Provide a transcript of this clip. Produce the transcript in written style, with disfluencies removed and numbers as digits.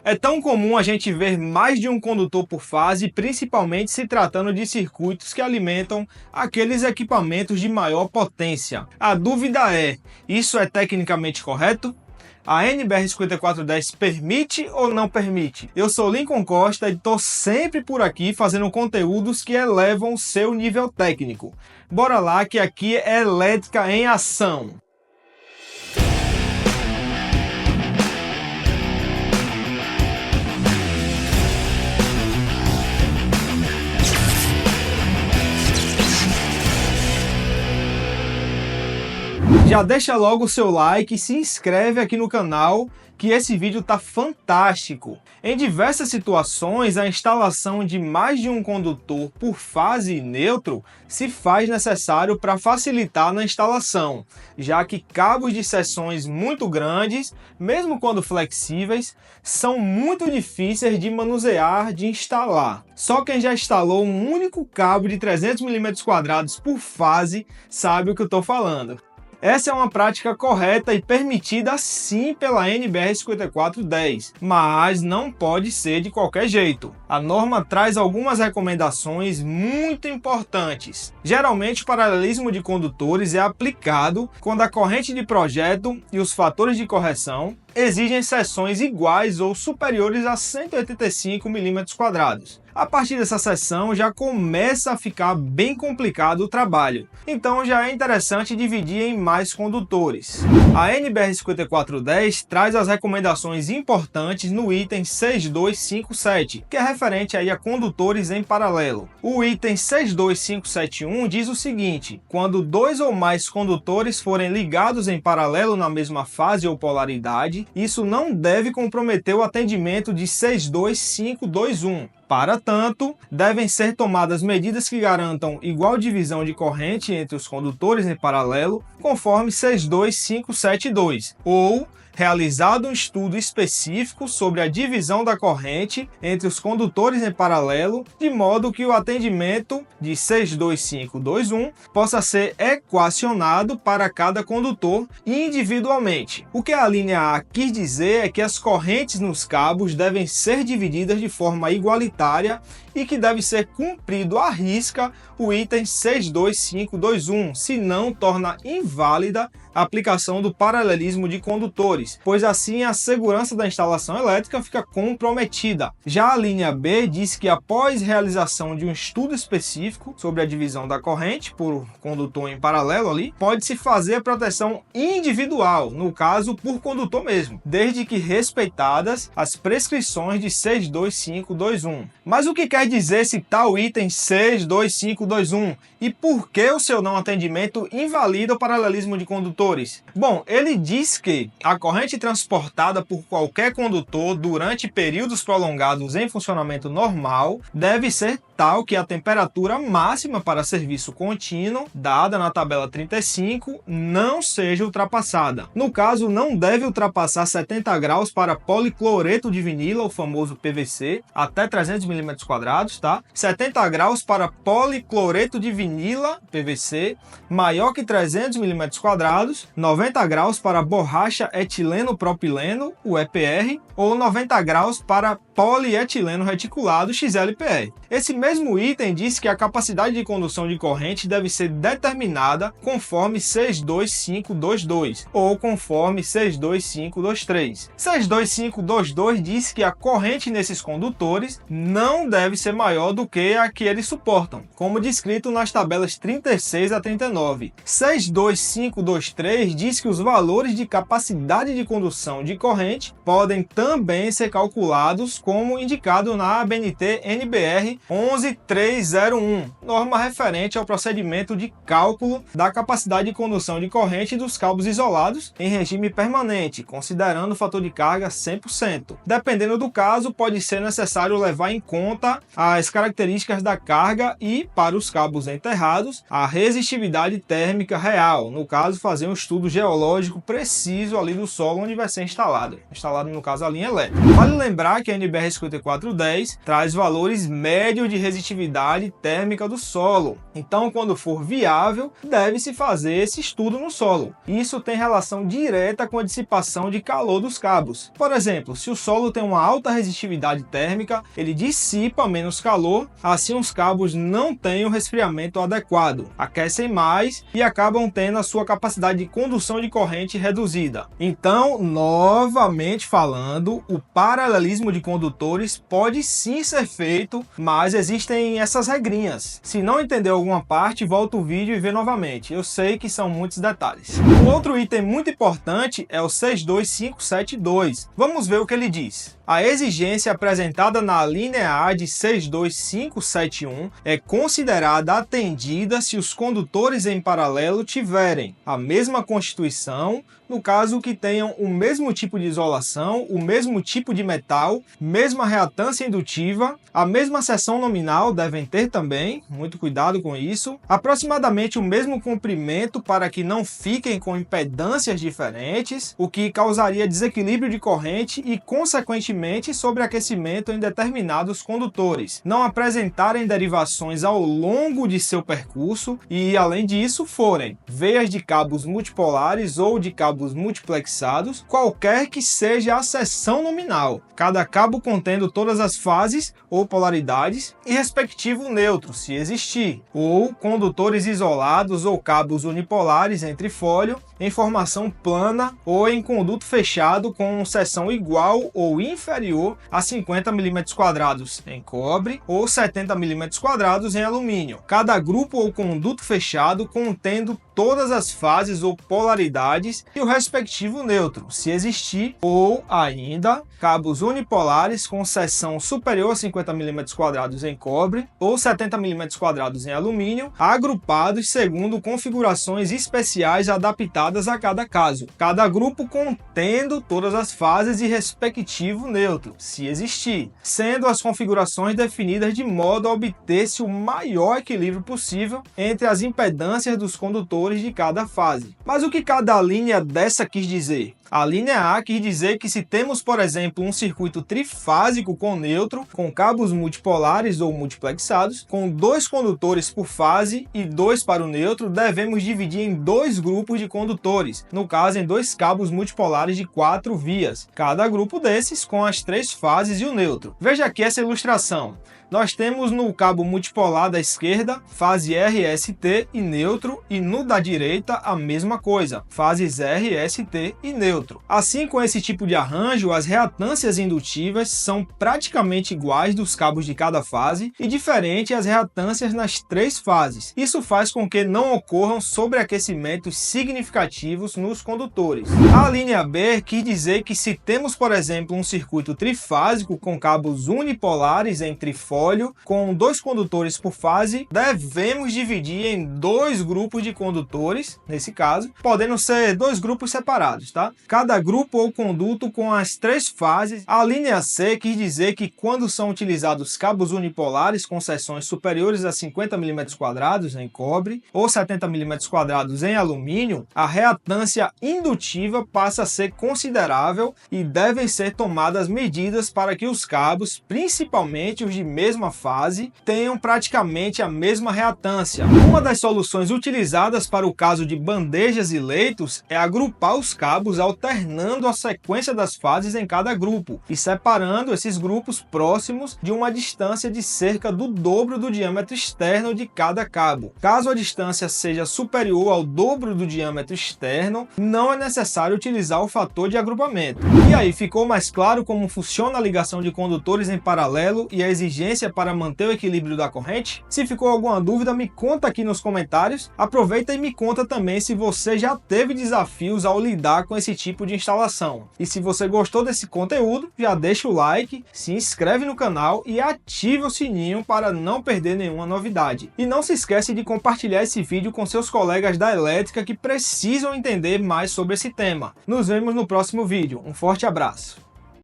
É tão comum a gente ver mais de um condutor por fase, principalmente se tratando de circuitos que alimentam aqueles equipamentos de maior potência. A dúvida é, isso é tecnicamente correto? A NBR 5410 permite ou não permite? Eu sou Lincoln Costa e estou sempre por aqui fazendo conteúdos que elevam o seu nível técnico. Bora lá que aqui é elétrica em ação! Já deixa logo o seu like e se inscreve aqui no canal, que esse vídeo tá fantástico. Em diversas situações, a instalação de mais de um condutor por fase e neutro se faz necessário para facilitar na instalação, já que cabos de seções muito grandes, mesmo quando flexíveis, são muito difíceis de manusear, de instalar. Só quem já instalou um único cabo de 300 mm² por fase sabe o que eu estou falando. Essa é uma prática correta e permitida sim pela NBR 5410, mas não pode ser de qualquer jeito. A norma traz algumas recomendações muito importantes. Geralmente o paralelismo de condutores é aplicado quando a corrente de projeto e os fatores de correção exigem seções iguais ou superiores a 185 mm². A partir dessa seção já começa a ficar bem complicado o trabalho, então já é interessante dividir em mais condutores. A NBR 5410 traz as recomendações importantes no item 6257, que é referente aí a condutores em paralelo. O item 62571 diz o seguinte: quando dois ou mais condutores forem ligados em paralelo na mesma fase ou polaridade, isso não deve comprometer o atendimento de 62521. Para tanto, devem ser tomadas medidas que garantam igual divisão de corrente entre os condutores em paralelo, conforme 62572, ou realizado um estudo específico sobre a divisão da corrente entre os condutores em paralelo, de modo que o atendimento de 62521 possa ser equacionado para cada condutor individualmente. O que a linha A quis dizer é que as correntes nos cabos devem ser divididas de forma igualitária e que deve ser cumprido à risca o item 62521, senão torna inválida a aplicação do paralelismo de condutores, pois assim a segurança da instalação elétrica fica comprometida. Já a linha B diz que após realização de um estudo específico sobre a divisão da corrente por condutor em paralelo ali, pode-se fazer a proteção individual, no caso por condutor mesmo, desde que respeitadas as prescrições de 62521. Mas o que quer dizer esse tal item 62521 e por que o seu não atendimento invalida o paralelismo de condutores? Bom, ele diz que a corrente transportada por qualquer condutor durante períodos prolongados em funcionamento normal deve ser tal que a temperatura máxima para serviço contínuo, dada na tabela 35, não seja ultrapassada. No caso, não deve ultrapassar 70 graus para policloreto de vinila, o famoso PVC, até 300 mm², tá? 70 graus para policloreto de vinila, PVC, maior que 300 mm², 90 graus para borracha etileno-propileno, o EPR, ou 90 graus para polietileno reticulado, XLPR. Esse mesmo item diz que a capacidade de condução de corrente deve ser determinada conforme 62522 ou conforme 62523. 62522 diz que a corrente nesses condutores não deve ser maior do que a que eles suportam, como descrito nas tabelas 36 a 39. 62523 diz que os valores de capacidade de condução de corrente podem também ser calculados como indicado na ABNT NBR 11301, norma referente ao procedimento de cálculo da capacidade de condução de corrente dos cabos isolados em regime permanente, considerando o fator de carga 100%. Dependendo do caso, pode ser necessário levar em conta as características da carga e, para os cabos enterrados, a resistividade térmica real, no caso, fazer um estudo geológico preciso ali do solo onde vai ser instalado no caso a linha elétrica. Vale lembrar que a NBR 5410 traz valores médios de resistividade térmica do solo, então quando for viável deve-se fazer esse estudo no solo. Isso tem relação direta com a dissipação de calor dos cabos. Por exemplo, se o solo tem uma alta resistividade térmica, ele dissipa menos calor, assim os cabos não têm o resfriamento adequado, aquecem mais e acabam tendo a sua capacidade de condução de corrente reduzida. Então, novamente falando, o paralelismo de condutores pode sim ser feito, mas existem essas regrinhas. Se não entendeu alguma parte, volta o vídeo e vê novamente. Eu sei que são muitos detalhes. Um outro item muito importante é o 62572. Vamos ver o que ele diz. A exigência apresentada na linha A de 62571 é considerada atendida se os condutores em paralelo tiverem a mesma constituição, no caso que tenham o mesmo tipo de isolação, o mesmo tipo de metal, mesma reatância indutiva, a mesma seção nominal devem ter também, muito cuidado com isso, aproximadamente o mesmo comprimento para que não fiquem com impedâncias diferentes, o que causaria desequilíbrio de corrente e, consequentemente, sobreaquecimento em determinados condutores, não apresentarem derivações ao longo de seu percurso e, além disso, forem veias de cabos multipolares ou de cabos multiplexados, qualquer que seja a seção nominal, cada cabo contendo todas as fases ou polaridades e respectivo neutro, se existir, ou condutores isolados ou cabos unipolares entre fólio em formação plana ou em conduto fechado com seção igual ou inferior a 50 mm² em cobre ou 70 mm² em alumínio. Cada grupo ou conduto fechado contendo todas as fases ou polaridades e o respectivo neutro, se existir, ou ainda cabos unipolares com seção superior a 50 mm² em cobre ou 70 mm² em alumínio, agrupados segundo configurações especiais adaptadas a cada caso, cada grupo contendo todas as fases e respectivo neutro, se existir, sendo as configurações definidas de modo a obter-se o maior equilíbrio possível entre as impedâncias dos condutores de cada fase. Mas o que cada linha dessa quis dizer? A linha A quis dizer que se temos, por exemplo, um circuito trifásico com neutro, com cabos multipolares ou multiplexados, com 2 condutores por fase e 2 para o neutro, devemos dividir em 2 grupos de condutores, no caso em 2 cabos multipolares de 4 vias, cada grupo desses com as 3 fases e o neutro. Veja aqui essa ilustração. Nós temos no cabo multipolar da esquerda fase RST e neutro, e no da direita a mesma coisa, fases RST e neutro. Assim, com esse tipo de arranjo, as reatâncias indutivas são praticamente iguais dos cabos de cada fase e diferente as reatâncias nas 3 fases. Isso faz com que não ocorram sobreaquecimentos significativos nos condutores. A linha B quis dizer que se temos, por exemplo, um circuito trifásico com cabos unipolares entre fólio com 2 condutores por fase, devemos dividir em 2 grupos de condutores, nesse caso, podendo ser 2 grupos separados, tá? Cada grupo ou conduto com as 3 fases. A linha C quis dizer que quando são utilizados cabos unipolares com seções superiores a 50 mm² em cobre ou 70 mm² em alumínio, a reatância indutiva passa a ser considerável e devem ser tomadas medidas para que os cabos, principalmente os de mesma fase, tenham praticamente a mesma reatância. Uma das soluções utilizadas para o caso de bandejas e leitos é agrupar os cabos alternando a sequência das fases em cada grupo e separando esses grupos próximos de uma distância de cerca do dobro do diâmetro externo de cada cabo. Caso a distância seja superior ao dobro do diâmetro externo, não é necessário utilizar o fator de agrupamento. E aí, ficou mais claro como funciona a ligação de condutores em paralelo e a exigência para manter o equilíbrio da corrente? Se ficou alguma dúvida, me conta aqui nos comentários. Aproveita e me conta também se você já teve desafios ao lidar com esse tipo de instalação. E se você gostou desse conteúdo, já deixa o like, se inscreve no canal e ativa o sininho para não perder nenhuma novidade. E não se esquece de compartilhar esse vídeo com seus colegas da elétrica que precisam entender mais sobre esse tema. Nos vemos no próximo vídeo. Um forte abraço!